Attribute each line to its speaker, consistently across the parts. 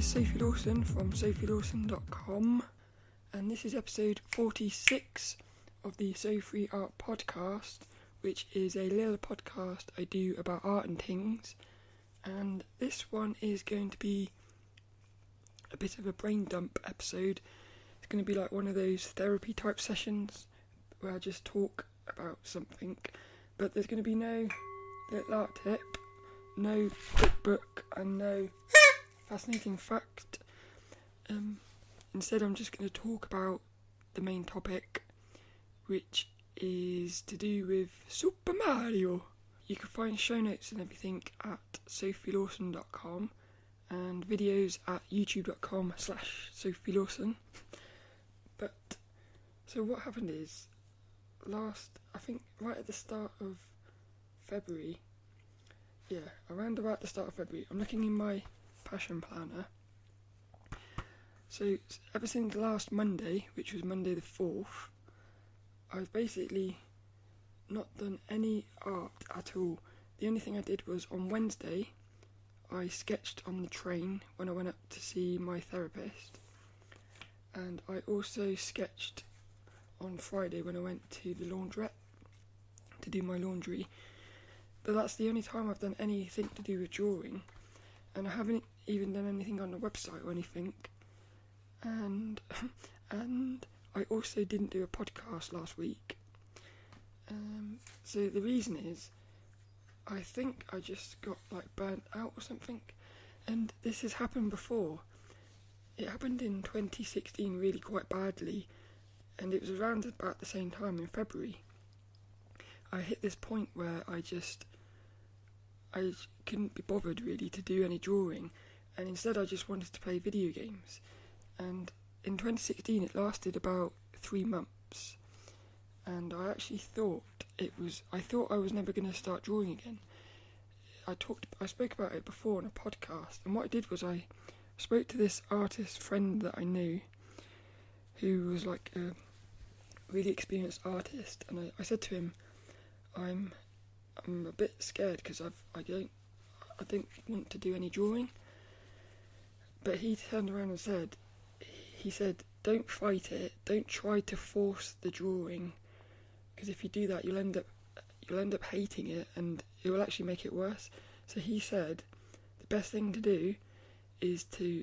Speaker 1: is Sophie Lawson from sophielawson.com, and this is episode 46 of the So Free Art podcast, which is a little podcast I do about art and things. And this one is going to be a bit of a brain dump episode. It's going to be like one of those therapy type sessions where I just talk about something, but there's going to be no little art tip, no quick book, and no fascinating fact. Instead I'm just going to talk about the main topic, which is to do with Super Mario. You can find show notes and everything at sophielawson.com and videos at youtube.com/sophielawson. But so what happened is, I think right at the start of February, around about the start of February, I'm looking in my passion planner. So ever since last Monday, which was Monday the 4th, I've basically not done any art at all. The only thing I did was on Wednesday, I sketched on the train when I went up to see my therapist, and I also sketched on Friday when I went to the laundrette to do my laundry. But that's the only time I've done anything to do with drawing, and I haven't even done anything on the website or anything. And I also didn't do a podcast last week. So the reason is, I think I just got like burnt out or something, and this has happened before. It happened in 2016 really quite badly, and it was around about the same time in February. I hit this point where I couldn't be bothered really to do any drawing, and instead I just wanted to play video games. And in 2016 it lasted about 3 months, and I actually thought I was never going to start drawing again. I spoke about it before on a podcast, and what I did was I spoke to this artist friend that I knew, who was like a really experienced artist, and I said to him, I'm a bit scared because I don't want to do any drawing. But he turned around and said, don't fight it, don't try to force the drawing, because if you do that you'll end up hating it, and it will actually make it worse. So he said the best thing to do is to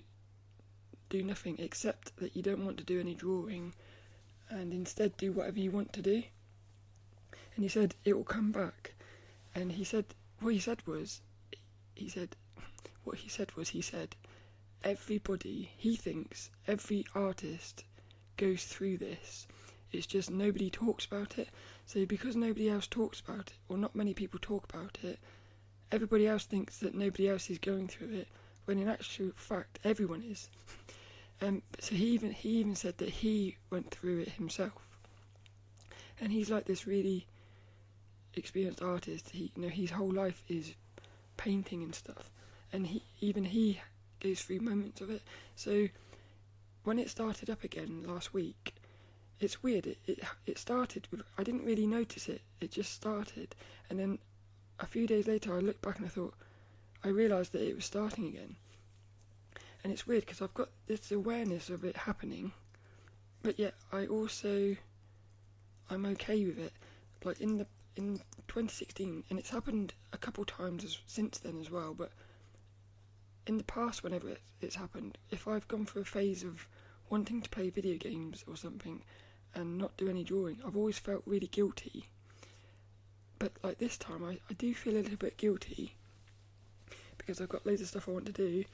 Speaker 1: do nothing except that you don't want to do any drawing, and instead do whatever you want to do. And he said it will come back. And he said he thinks every artist goes through this. It's just nobody talks about it. So because nobody else talks about it, or not many people talk about it, everybody else thinks that nobody else is going through it, when in actual fact everyone is. So he even said that he went through it himself. And he's like this really experienced artist. His whole life is painting and stuff, and he goes through moments of it. So when it started up again last week, it's weird. It started with, I didn't really notice it. It just started, and then a few days later I looked back and I realised that it was starting again. And it's weird because I've got this awareness of it happening, but yet I'm okay with it. Like in 2016, and it's happened a couple times since then as well, but in the past, whenever it's happened, if I've gone through a phase of wanting to play video games or something and not do any drawing, I've always felt really guilty. But like this time I do feel a little bit guilty because I've got loads of stuff I want to do,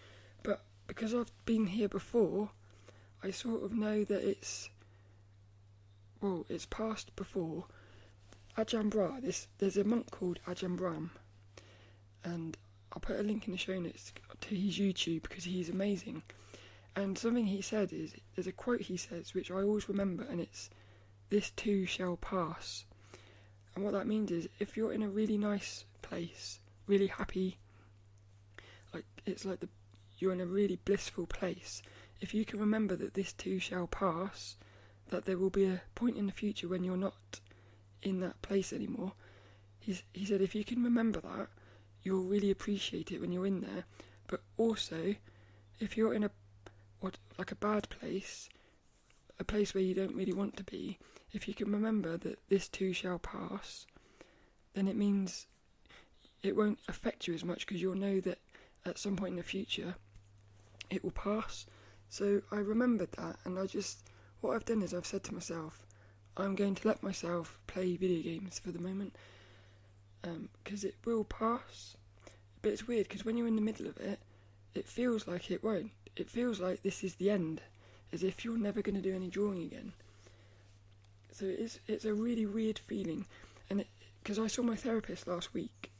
Speaker 1: but because I've been here before, I sort of know that it's passed before. Ajahn Brahm, there's a monk called Ajahn Brahm, and I'll put a link in the show notes to his YouTube because he's amazing. And something he said is, there's a quote he says which I always remember, and it's, "This too shall pass." And what that means is, if you're in a really nice place, really happy, you're in a really blissful place, if you can remember that this too shall pass, that there will be a point in the future when you're not in that place anymore. He said if you can remember that, you'll really appreciate it when you're in there. But also, if you're in a bad place, a place where you don't really want to be, if you can remember that this too shall pass, then it means it won't affect you as much, because you'll know that at some point in the future it will pass. So I remembered that, and what I've done is I've said to myself, I'm going to let myself play video games for the moment, because it will pass. But it's weird, because when you're in the middle of it, it feels like it won't. It feels like this is the end, as if you're never going to do any drawing again. So it's a really weird feeling, and because I saw my therapist last week,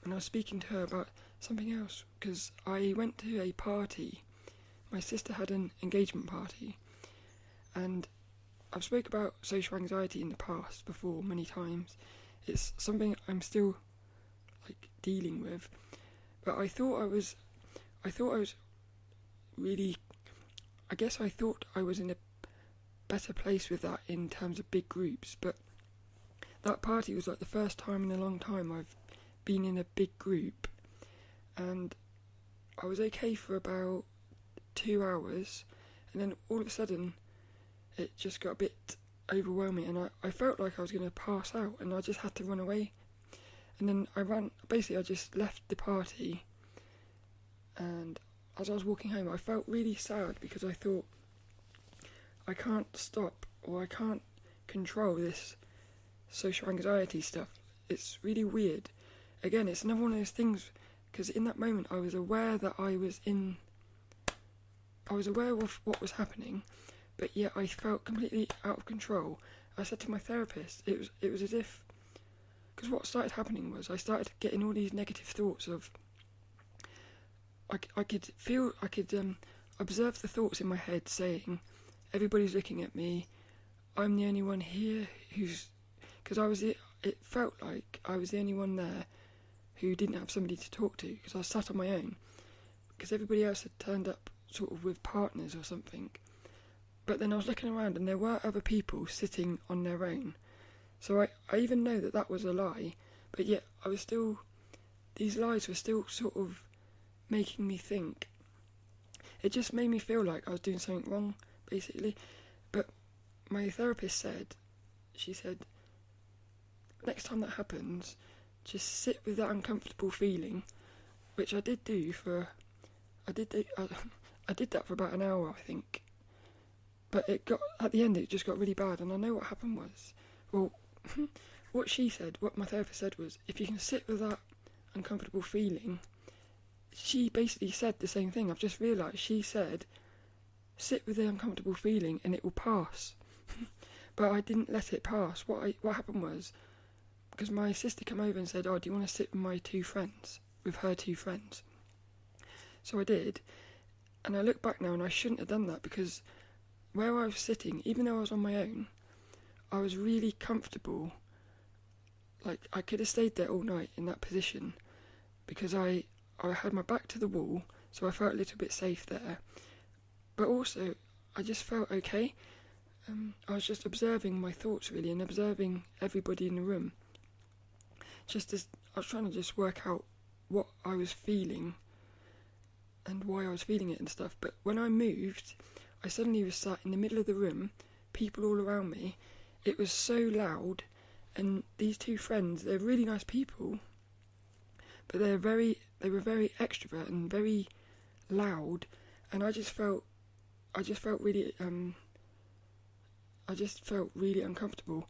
Speaker 1: and I was speaking to her about something else, because I went to a party. My sister had an engagement party, and I've spoke about social anxiety in the past before many times. It's something I'm still dealing with, but I thought I was really, I thought I was in a better place with that in terms of big groups, but that party was the first time in a long time I've been in a big group, and I was okay for about 2 hours, and then all of a sudden it just got a bit overwhelming, and I felt like I was going to pass out, and I just had to run away. And then I just left the party, and as I was walking home I felt really sad, because I thought, I can't stop, or I can't control this social anxiety stuff. It's really weird. Again, it's another one of those things, because in that moment I was aware that I was aware of what was happening, but yet I felt completely out of control. I said to my therapist, it was as if, because what started happening was I started getting all these negative thoughts of, I could observe the thoughts in my head saying, everybody's looking at me, I'm the only one here because it felt like I was the only one there who didn't have somebody to talk to, because I sat on my own, because everybody else had turned up sort of with partners or something. But then I was looking around and there were other people sitting on their own. So I even know that was a lie, but yet these lies were still sort of making me think. It just made me feel like I was doing something wrong, basically. But my therapist she said, next time that happens, just sit with that uncomfortable feeling, which I did do I did that for about an hour, I think. But at the end it just got really bad, and I know what happened was, what my therapist said was, if you can sit with that uncomfortable feeling, she basically said the same thing. I've just realised she said, sit with the uncomfortable feeling and it will pass. But I didn't let it pass. What happened was, because my sister came over and said, do you want to sit with her two friends? So I did, and I look back now and I shouldn't have done that, because where I was sitting, even though I was on my own, I was really comfortable. I could have stayed there all night in that position, because I had my back to the wall, so I felt a little bit safe there. But also, I just felt okay. I was just observing my thoughts, really, and observing everybody in the room. Just as I was trying to just work out what I was feeling and why I was feeling it and stuff. But when I moved, I suddenly was sat in the middle of the room, people all around me. It was so loud, and these two friends, they're really nice people, but they were very extrovert and very loud, and I just felt really uncomfortable.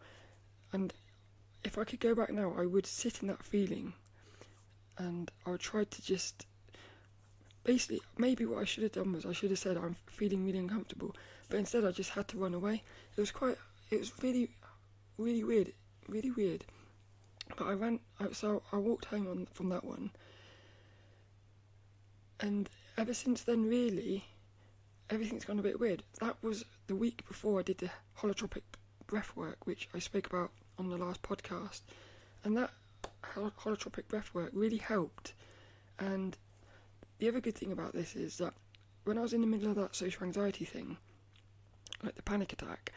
Speaker 1: And if I could go back now, I would sit in that feeling, and I would try to just, basically, maybe what I should have done was I should have said, I'm feeling really uncomfortable, but instead I just had to run away. It was really, really weird. But I walked home from that one, and ever since then, really, everything's gone a bit weird. That was the week before I did the holotropic breathwork, which I spoke about on the last podcast, and that holotropic breathwork really helped. And the other good thing about this is that when I was in the middle of that social anxiety thing, like the panic attack,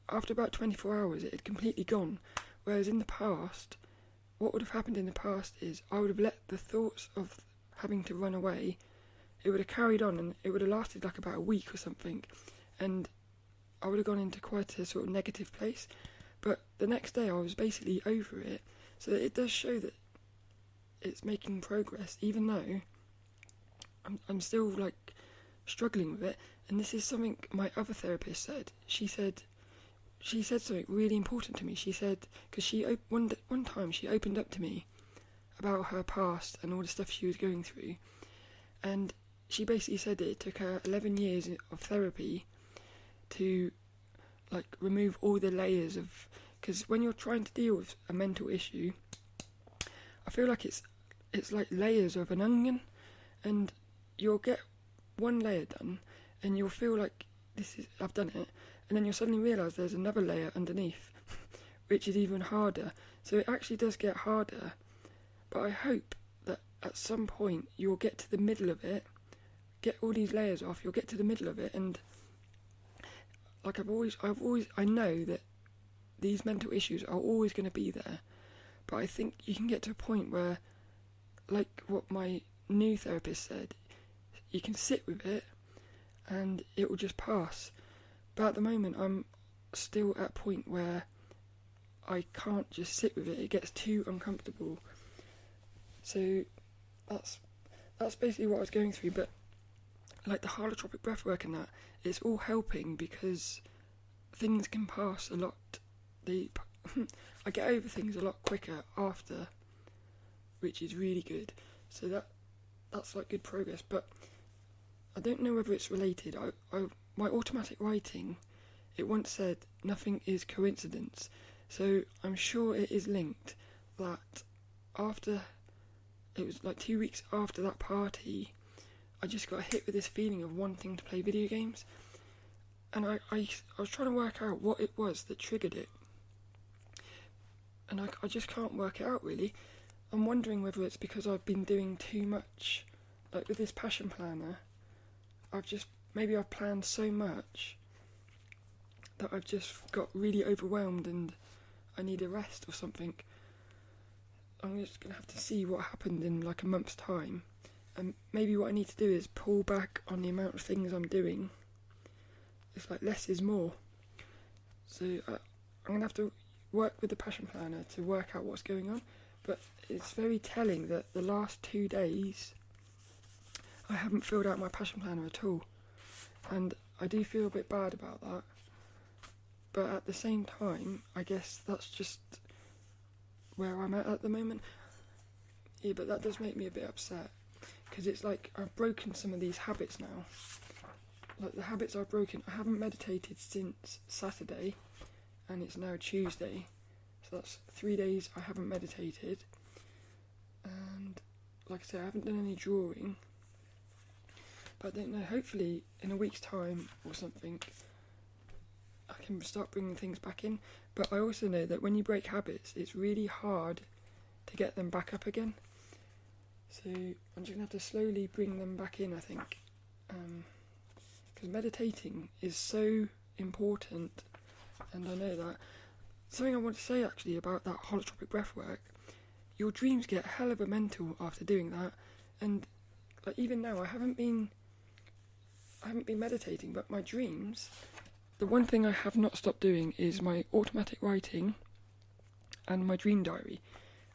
Speaker 1: after about 24 hours it had completely gone. Whereas in the past, what would have happened in the past is I would have let the thoughts of having to run away, it would have carried on, and it would have lasted like about a week or something, and I would have gone into quite a sort of negative place. But the next day I was basically over it, so it does show that it's making progress, even though I'm still like struggling with it. And this is something my other therapist said. She said something really important to me. She said, because one time she opened up to me about her past and all the stuff she was going through, and she basically said that it took her 11 years of therapy to like remove all the layers of, because when you're trying to deal with a mental issue, I feel like it's like layers of an onion, and you'll get one layer done and you'll feel like I've done it, and then you'll suddenly realise there's another layer underneath which is even harder. So it actually does get harder, but I hope that at some point you'll get to the middle of it, get all these layers off, you'll get to the middle of it, and like I know that these mental issues are always going to be there, but I think you can get to a point where, like what my new therapist said, you can sit with it and it will just pass. But at the moment I'm still at a point where I can't just sit with it, it gets too uncomfortable. So that's basically what I was going through. But like the holotropic breathwork and that, it's all helping because things can pass a lot. I get over things a lot quicker after, which is really good. So that's like good progress. But I don't know whether it's related. My automatic writing, it once said nothing is coincidence. So I'm sure it is linked that after, it was like 2 weeks after that party, I just got hit with this feeling of wanting to play video games. And I was trying to work out what it was that triggered it. And I just can't work it out really. I'm wondering whether it's because I've been doing too much, like with this passion planner. I've planned so much that I've just got really overwhelmed and I need a rest or something. I'm just going to have to see what happened in like a month's time. And maybe what I need to do is pull back on the amount of things I'm doing. It's like less is more. So I'm going to have to work with the passion planner to work out what's going on. But it's very telling that the last 2 days I haven't filled out my passion planner at all. And I do feel a bit bad about that. But at the same time, I guess that's just where I'm at the moment. Yeah, but that does make me a bit upset. Because it's like I've broken some of these habits now. Like the habits I've broken, I haven't meditated since Saturday, and it's now Tuesday. So that's 3 days I haven't meditated. And like I say, I haven't done any drawing. But I don't know, hopefully in a week's time or something, I can start bringing things back in. But I also know that when you break habits, it's really hard to get them back up again. So I'm just going to have to slowly bring them back in, I think. Because meditating is so important, and I know that. Something I want to say actually about that holotropic breathwork, your dreams get hell of a mental after doing that. And like even now, I haven't been meditating, but my dreams, the one thing I have not stopped doing is my automatic writing and my dream diary.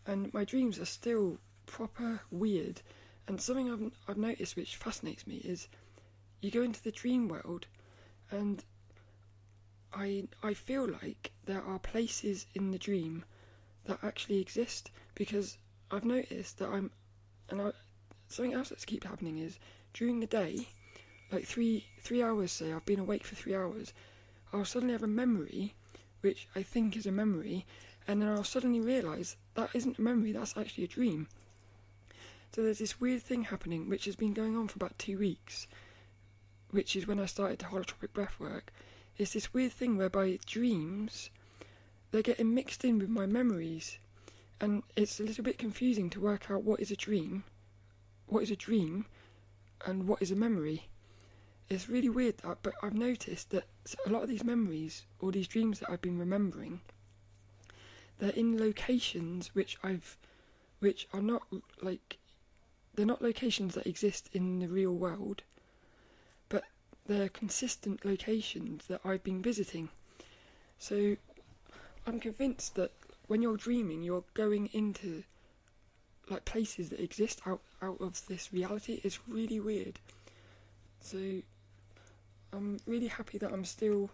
Speaker 1: And my dreams are still proper weird. And something I've noticed which fascinates me is you go into the dream world and I feel like there are places in the dream that actually exist, because I've noticed that something else that keeps happening is during the day, like three hours, say I've been awake for 3 hours, I'll suddenly have a memory which I think is a memory, and then I'll suddenly realise that isn't a memory, that's actually a dream. So there's this weird thing happening which has been going on for about 2 weeks, which is when I started the holotropic breathwork. It's this weird thing whereby dreams, they're getting mixed in with my memories, and it's a little bit confusing to work out what is a dream, and what is a memory. It's really weird that, but I've noticed that a lot of these memories, or these dreams that I've been remembering, they're in locations which are not like, they're not locations that exist in the real world, but they're consistent locations that I've been visiting. So I'm convinced that when you're dreaming, you're going into like places that exist out of this reality. It's really weird. So I'm really happy that I'm still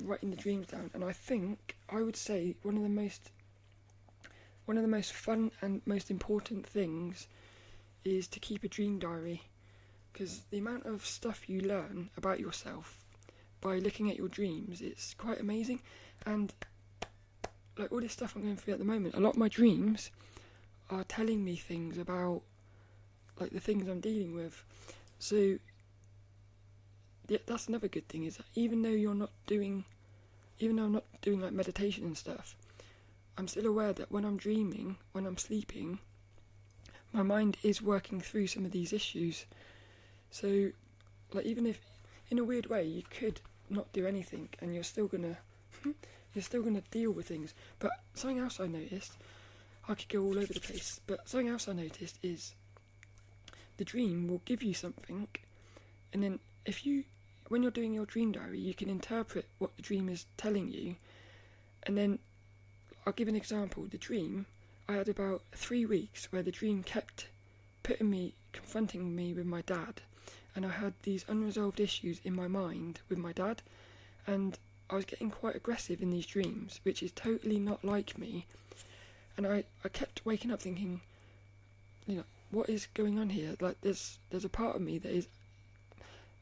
Speaker 1: writing the dreams down, and I think I would say one of the most fun and most important things is to keep a dream diary, because the amount of stuff you learn about yourself by looking at your dreams, it's quite amazing. And like all this stuff I'm going through at the moment, a lot of my dreams are telling me things about like the things I'm dealing with. So yeah, that's another good thing, is that even though I'm not doing like meditation and stuff, I'm still aware that when I'm dreaming, when I'm sleeping, my mind is working through some of these issues. So like even if in a weird way you could not do anything and you're still gonna deal with things. But something else I noticed, I could go all over the place, but something else I noticed is the dream will give you something, and then when you're doing your dream diary, you can interpret what the dream is telling you. And then I'll give an example. The dream, I had about 3 weeks where the dream kept confronting me with my dad, and I had these unresolved issues in my mind with my dad, and I was getting quite aggressive in these dreams, which is totally not like me. And I kept waking up thinking, what is going on here? Like there's a part of me that is,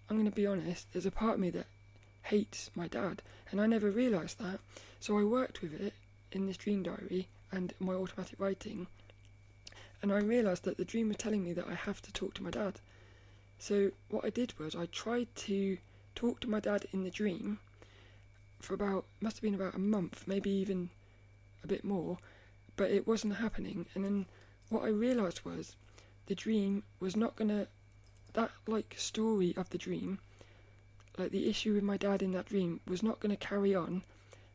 Speaker 1: I'm going to be honest, there's a part of me that hates my dad, and I never realised that. So I worked with it in this dream diary and my automatic writing, and I realised that the dream was telling me that I have to talk to my dad. So what I did was I tried to talk to my dad in the dream for must have been about a month, maybe even a bit more, but it wasn't happening. And then what I realised was the dream was not gonna, that like story of the dream, like the issue with my dad in that dream was not gonna carry on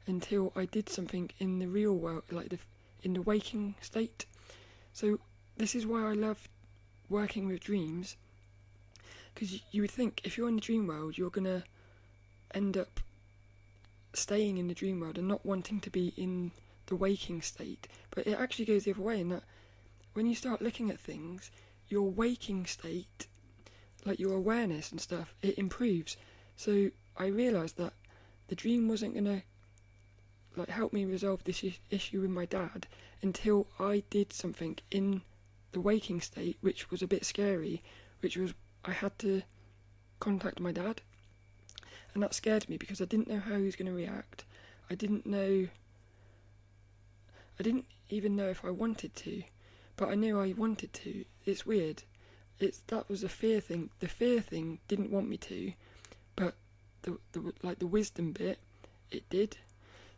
Speaker 1: until I did something in the real world, like in the waking state. So this is why I love working with dreams, because you would think if you're in the dream world, you're gonna end up staying in the dream world and not wanting to be in the waking state. But it actually goes the other way, in that when you start looking at things, your waking state, like your awareness and stuff, it improves. So I realised that the dream wasn't gonna like help me resolve this issue with my dad until I did something in the waking state, which was a bit scary, which was I had to contact my dad. And that scared me because I didn't know how he was going to react. I didn't even know if I wanted to, but I knew I wanted to. It's weird. That was a fear thing. The fear thing didn't want me to, but the wisdom bit, it did.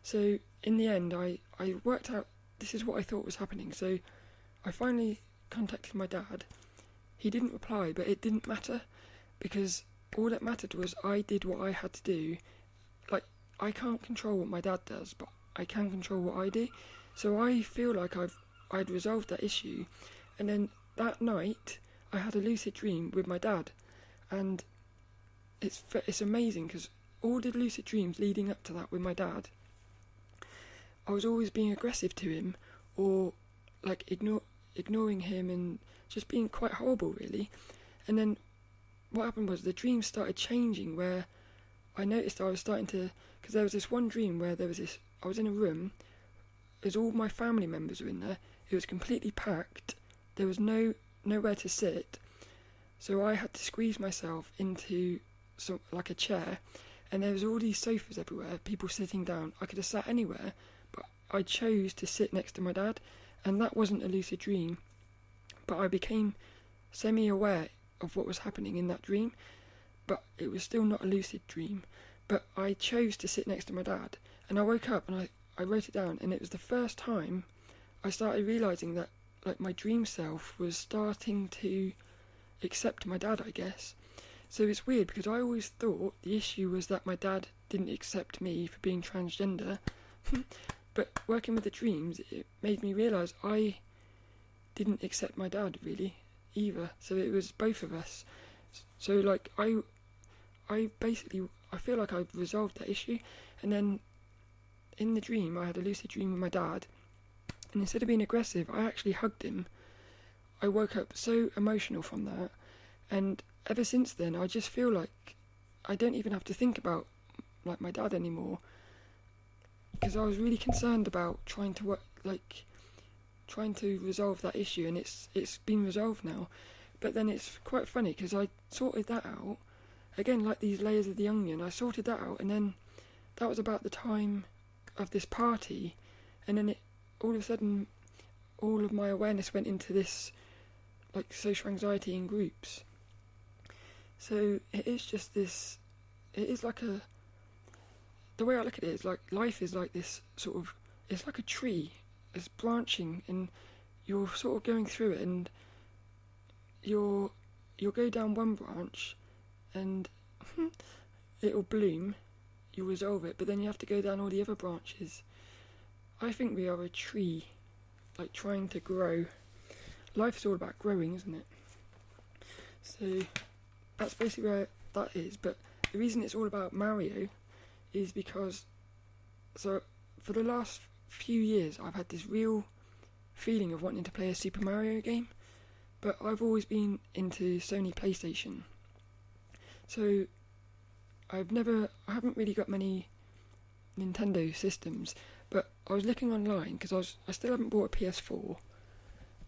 Speaker 1: So in the end, I worked out this is what I thought was happening. So I finally contacted my dad. He didn't reply, but it didn't matter, because all that mattered was I did what I had to do. Like, I can't control what my dad does, but I can control what I do. So I feel like I'd resolved that issue. And then that night, I had a lucid dream with my dad. And it's amazing, because all the lucid dreams leading up to that with my dad, I was always being aggressive to him, or like ignoring him and just being quite horrible, really. And then what happened was the dreams started changing, where I noticed I was starting to, because there was this one dream where I was in a room, as all my family members were in there, it was completely packed, there was nowhere to sit, so I had to squeeze myself into like a chair, and there was all these sofas everywhere, people sitting down. I could have sat anywhere, but I chose to sit next to my dad, and that wasn't a lucid dream, but I became semi-aware of what was happening in that dream, but it was still not a lucid dream. But I chose to sit next to my dad, and I woke up and I wrote it down, and it was the first time I started realising that like my dream self was starting to accept my dad, I guess. So it's weird, because I always thought the issue was that my dad didn't accept me for being transgender. But working with the dreams, it made me realise didn't accept my dad really either, so it was both of us. So like I feel like I've resolved that issue, and then in the dream I had a lucid dream with my dad, and instead of being aggressive I actually hugged him. I woke up so emotional from that, and ever since then I just feel like I don't even have to think about like my dad anymore, because I was really concerned about trying to resolve that issue, and it's been resolved now. But then it's quite funny because I sorted that out again, like these layers of the onion. I sorted that out, and then that was about the time of this party, and then all of a sudden all of my awareness went into this like social anxiety in groups. So it is just this, it is like the way I look at it is like life is like this sort of, it's like a tree, it's branching, and you're sort of going through it, and you'll go down one branch and it'll bloom, you'll resolve it, but then you have to go down all the other branches. I think we are a tree, like trying to grow. Life is all about growing, isn't it? So that's basically where that is. But the reason it's all about Mario is because, so for the last few years I've had this real feeling of wanting to play a Super Mario game, but I've always been into Sony PlayStation, so I haven't really got many Nintendo systems. But I was looking online because I still haven't bought a PS4,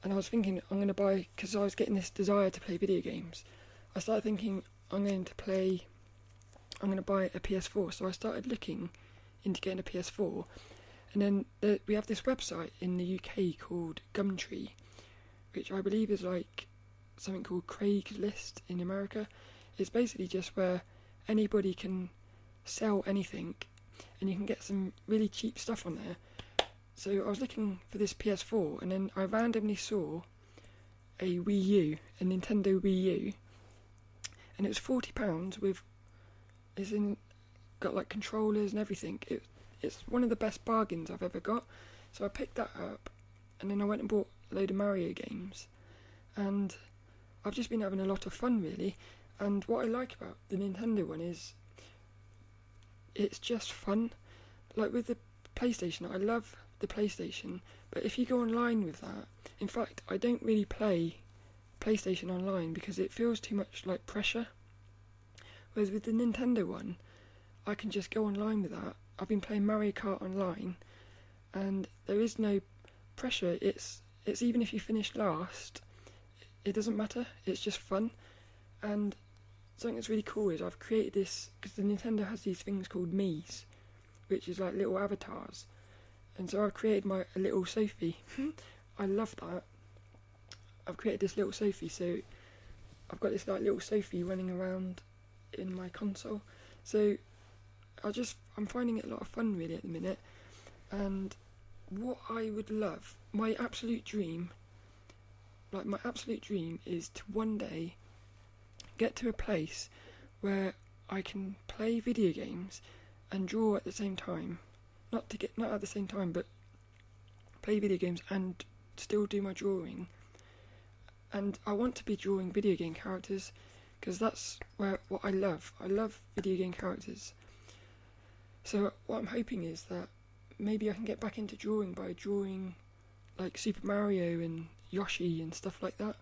Speaker 1: and I was thinking I'm going to buy, because I was getting this desire to play video games. I started thinking I'm going to buy a PS4, so I started looking into getting a PS4, and then we have this website in the UK called Gumtree, which I believe is like something called Craigslist in America. It's basically just where anybody can sell anything, and you can get some really cheap stuff on there. So I was looking for this PS4, and then I randomly saw a Wii U, a Nintendo Wii U, and it was £40 with, got like controllers and everything. It's one of the best bargains I've ever got. So I picked that up, and then I went and bought a load of Mario games, and I've just been having a lot of fun really. And what I like about the Nintendo one is it's just fun. Like with the PlayStation, I love the PlayStation, but if you go online with that, in fact I don't really play PlayStation online because it feels too much like pressure, whereas with the Nintendo one I can just go online with that. I've been playing Mario Kart online, and there is no pressure. It's even if you finish last, it doesn't matter, it's just fun. And something that's really cool is I've created this, because the Nintendo has these things called Miis, which is like little avatars, and so I've created a little Sophie. I love that. I've created this little Sophie, so I've got this like little Sophie running around in my console. So I'm finding it a lot of fun really at the minute. And what I would love, my absolute dream is to one day get to a place where I can play video games and draw at the same time. Not at the same time, but play video games and still do my drawing. And I want to be drawing video game characters, because that's what I love. I love video game characters. So what I'm hoping is that maybe I can get back into drawing by drawing like Super Mario and Yoshi and stuff like that.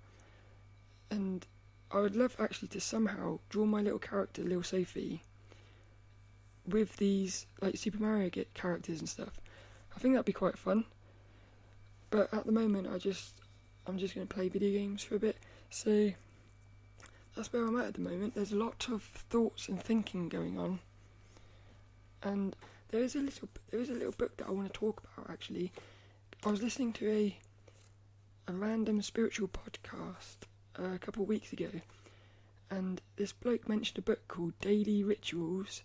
Speaker 1: And I would love actually to somehow draw my little character, little Sophie, with these like Super Mario characters and stuff. I think that'd be quite fun. But at the moment I'm just going to play video games for a bit. So that's where I'm at the moment. There's a lot of thoughts and thinking going on. And there is a little book that I want to talk about actually. I was listening to a random spiritual podcast a couple of weeks ago, and this bloke mentioned a book called Daily Rituals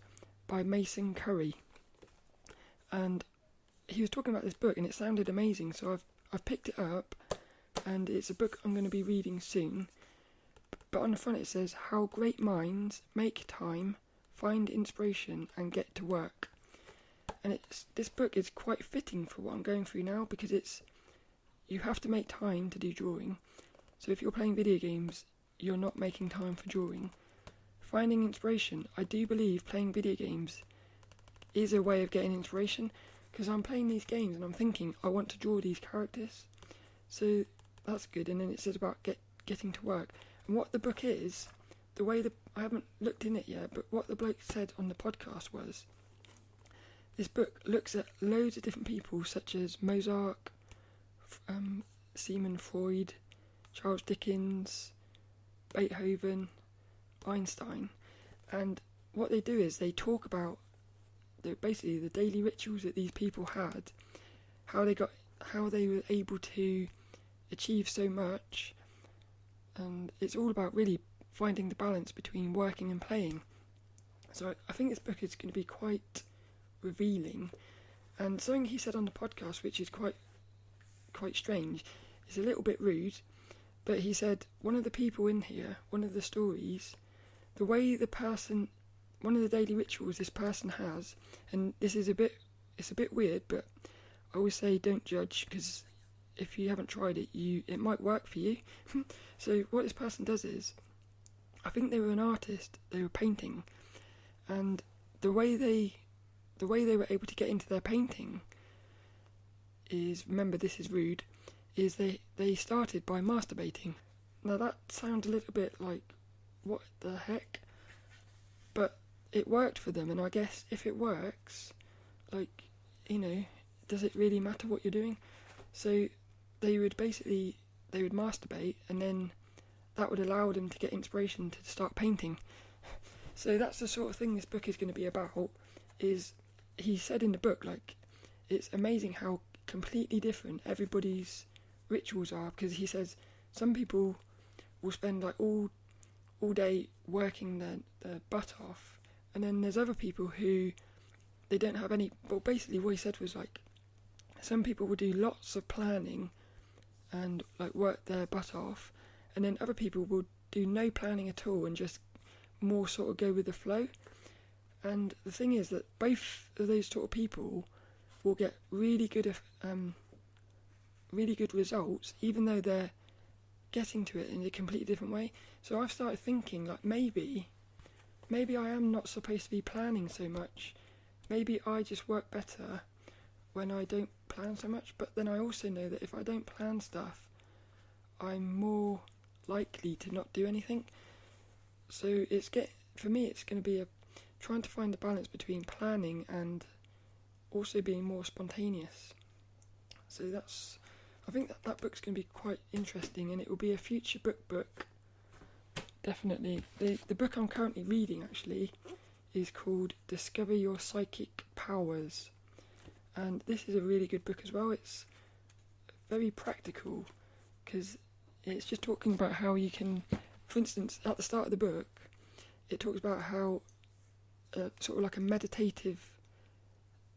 Speaker 1: by Mason Curry, and he was talking about this book and it sounded amazing, so I've picked it up, and it's a book I'm going to be reading soon. But on the front it says, "How great minds make time, find inspiration and get to work." And this book is quite fitting for what I'm going through now, because you have to make time to do drawing. So if you're playing video games, you're not making time for drawing. Finding inspiration, I do believe playing video games is a way of getting inspiration, because I'm playing these games and I'm thinking, I want to draw these characters. So that's good. And then it says about getting to work. And what the book is, I haven't looked in it yet, but what the bloke said on the podcast was, this book looks at loads of different people, such as Mozart, Sigmund Freud, Charles Dickens, Beethoven, Einstein, and what they do is they talk about basically the daily rituals that these people had, how they were able to achieve so much, and it's all about really finding the balance between working and playing. So I think this book is going to be quite revealing, and something he said on the podcast, which is quite strange, is a little bit rude, but he said one of the people in here, one of the stories, the way one of the daily rituals this person has, and it's a bit weird, but I always say don't judge, because if you haven't tried it, it might work for you. So what this person does is, I think they were an artist, they were painting, and the way they were able to get into their painting is, remember this is rude, is they started by masturbating. Now that sounds a little bit like, what the heck? But it worked for them, and I guess if it works, does it really matter what you're doing? So they would masturbate, and then that would allow them to get inspiration to start painting. So that's the sort of thing this book is going to be about. Is he said in the book, it's amazing how completely different everybody's rituals are, because he says some people will spend all day working their butt off, and then there's other people who they don't have any. Well, basically what he said was some people will do lots of planning and work their butt off, and then other people will do no planning at all and just more sort of go with the flow. And the thing is that both of those sort of people will get really good results, even though they're getting to it in a completely different way. So I've started thinking maybe I am not supposed to be planning so much. Maybe I just work better when I don't plan so much. But then I also know that if I don't plan stuff, I'm more likely to not do anything. So for me it's going to be trying to find the balance between planning and also being more spontaneous. So I think that book's going to be quite interesting, and it will be a future book. Definitely. The book I'm currently reading actually is called Discover Your Psychic Powers, and this is a really good book as well. It's very practical, because it's just talking about how you can, for instance, at the start of the book, it talks about how sort of like a meditative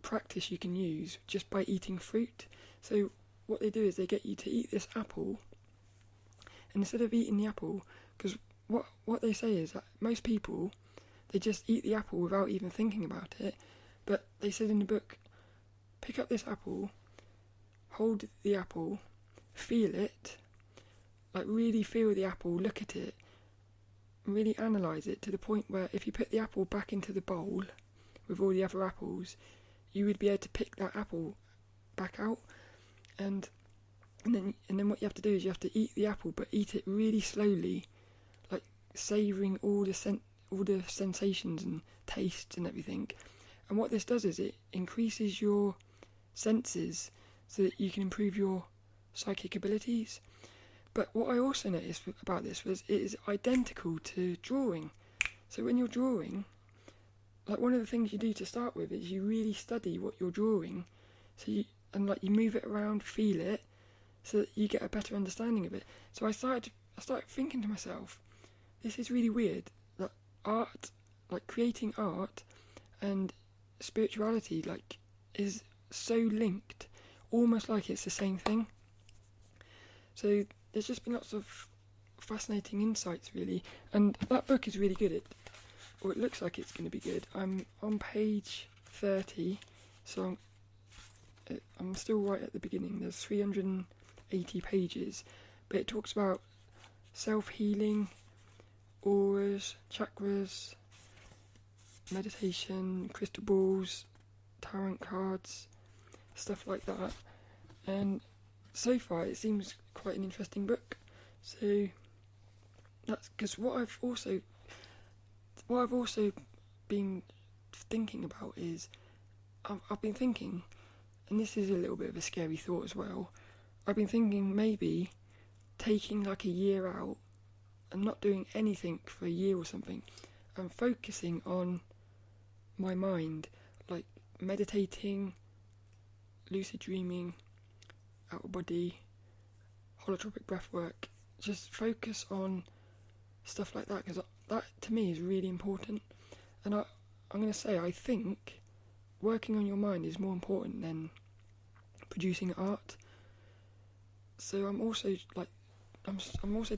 Speaker 1: practice you can use just by eating fruit. So what they do is they get you to eat this apple, and instead of eating the apple, because what they say is that most people, they just eat the apple without even thinking about it, but they said in the book, pick up this apple, hold the apple, feel it, really feel the apple, look at it, really analyse it to the point where if you put the apple back into the bowl with all the other apples, you would be able to pick that apple back out, and then what you have to do is you have to eat the apple, but eat it really slowly, savouring all the sensations and tastes and everything. And what this does is it increases your senses so that you can improve your psychic abilities. But what I also noticed about this was it is identical to drawing. So when you're drawing, one of the things you do to start with is you really study what you're drawing, so you move it around, feel it, so that you get a better understanding of it. So I started thinking to myself, this is really weird, that art, creating art and spirituality, is so linked, almost like it's the same thing. So there's just been lots of fascinating insights, really, and that book is really good. It looks like it's going to be good. I'm on page 30, so I'm still right at the beginning. There's 80 pages, but it talks about self-healing, auras, chakras, meditation, crystal balls, tarot cards, stuff like that. And so far it seems quite an interesting book. So that's because what I've also been thinking about is I've been thinking, and this is a little bit of a scary thought as well, I've been thinking maybe taking like a year out and not doing anything for a year or something and focusing on my mind, like meditating, lucid dreaming, out of body, holotropic breath work, just focus on stuff like that, because that to me is really important. And I'm going to say, I think working on your mind is more important than producing art. So I'm also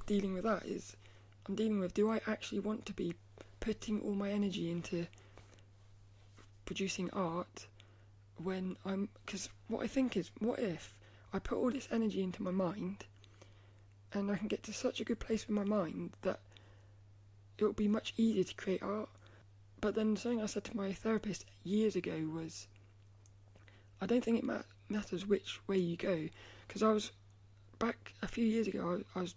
Speaker 1: dealing with that. I'm dealing with, do I actually want to be putting all my energy into producing art when because what I think is, what if I put all this energy into my mind and I can get to such a good place with my mind that it would be much easier to create art. But then something I said to my therapist years ago was, I don't think it matters which way you go, because I was, back a few years ago, I was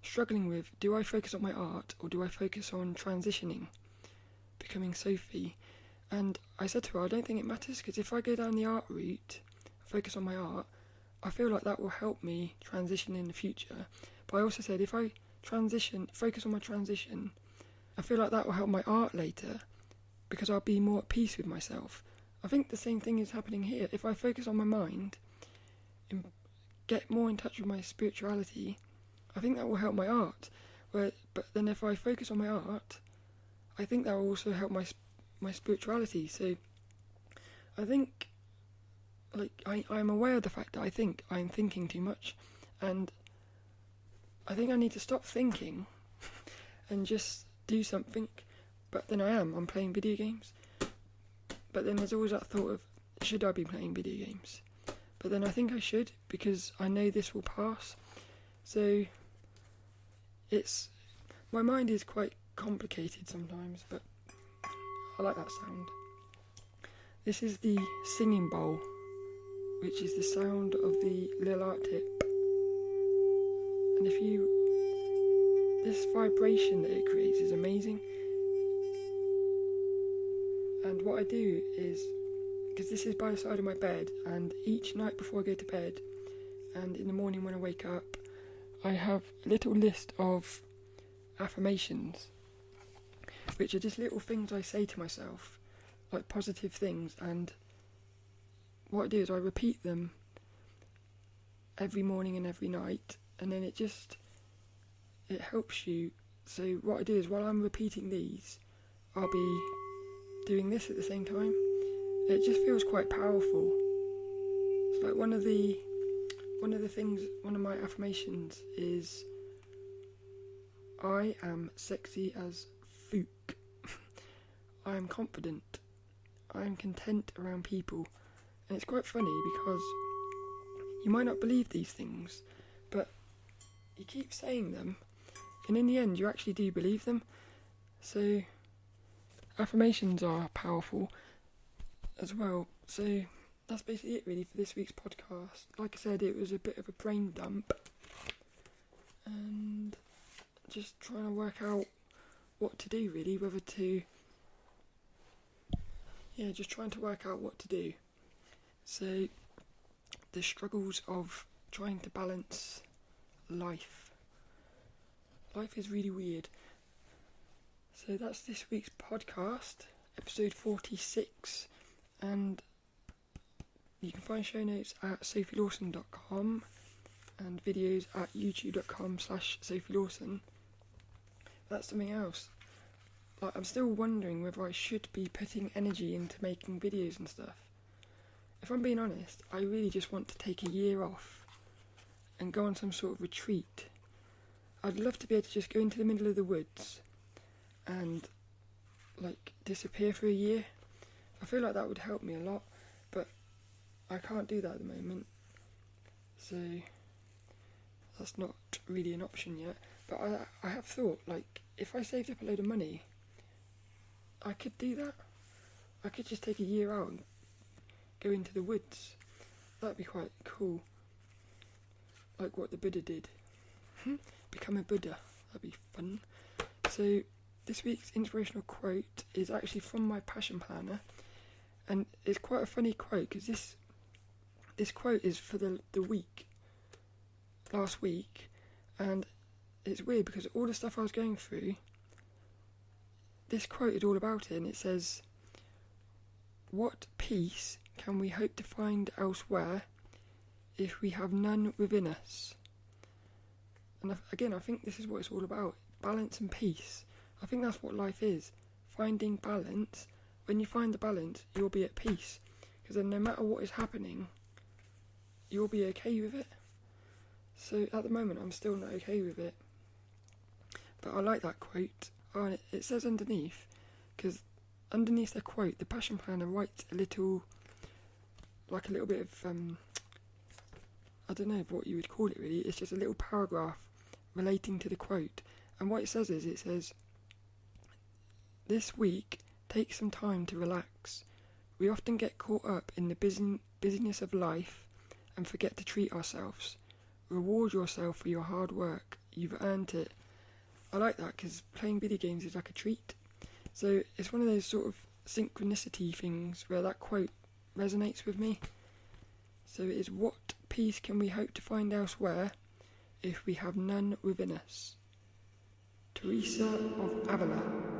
Speaker 1: struggling with, do I focus on my art or do I focus on transitioning, becoming Sophie? And I said to her, I don't think it matters, because if I go down the art route, focus on my art, I feel like that will help me transition in the future. But I also said, if I focus on my transition, I feel like that will help my art later, because I'll be more at peace with myself. I think the same thing is happening here. If I focus on my mind and get more in touch with my spirituality, I think that will help my art. But then if I focus on my art, I think that will also help my spirituality. So I think, like, I'm aware of the fact that I think I'm thinking too much, and I think I need to stop thinking and just do something. But then I'm playing video games. But then there's always that thought of, should I be playing video games? But then I think I should, because I know this will pass. So my mind is quite complicated sometimes, but I like that sound. This is the singing bowl, which is the sound of the little art tip. And this vibration that it creates is amazing. And what I do is, because this is by the side of my bed, and each night before I go to bed and in the morning when I wake up, I have a little list of affirmations, which are just little things I say to myself, like positive things. And what I do is I repeat them every morning and every night, and then it helps you. So what I do is, while I'm repeating these, I'll be doing this at the same time. It just feels quite powerful. It's like one of my affirmations is, I am sexy as fuck. I am confident. I am content around people. And it's quite funny because you might not believe these things, but you keep saying them, and in the end you actually do believe them. So affirmations are powerful as well. So that's basically it really for this week's podcast. Like I said, it was a bit of a brain dump, and just trying to work out what to do really, just trying to work out what to do. So the struggles of trying to balance life. Life is really weird. So that's this week's podcast, episode 46, and you can find show notes at sophielawson.com and videos at youtube.com/sophielawson. That's something else. Like, I'm still wondering whether I should be putting energy into making videos and stuff. If I'm being honest, I really just want to take a year off and go on some sort of retreat. I'd love to be able to just go into the middle of the woods and like disappear for a year. I feel like that would help me a lot, but I can't do that at the moment. So that's not really an option yet. But I have thought, like, if I saved up a load of money, I could do that. I could just take a year out and go into the woods. That'd be quite cool. Like what the Buddha did. Become a Buddha. That'd be fun. So this week's inspirational quote is actually from my passion planner, and it's quite a funny quote because this quote is for the week, last week, and it's weird because all the stuff I was going through, this quote is all about it, and it says, "What peace can we hope to find elsewhere if we have none within us?" And again, I think this is what it's all about, balance and peace. I think that's what life is, finding balance. When you find the balance, you'll be at peace, because then no matter what is happening, you'll be okay with it. So at the moment, I'm still not okay with it. But I like that quote. Oh, and it says underneath, because underneath the quote, the passion planner writes a little bit of, I don't know what you would call it really, it's just a little paragraph relating to the quote. And what it says is, it says, "This week, take some time to relax. We often get caught up in the busyness of life and forget to treat ourselves. Reward yourself for your hard work. You've earned it." I like that because playing video games is like a treat. So it's one of those sort of synchronicity things where that quote resonates with me. So it is, "What peace can we hope to find elsewhere if we have none within us?" Teresa of Ávila.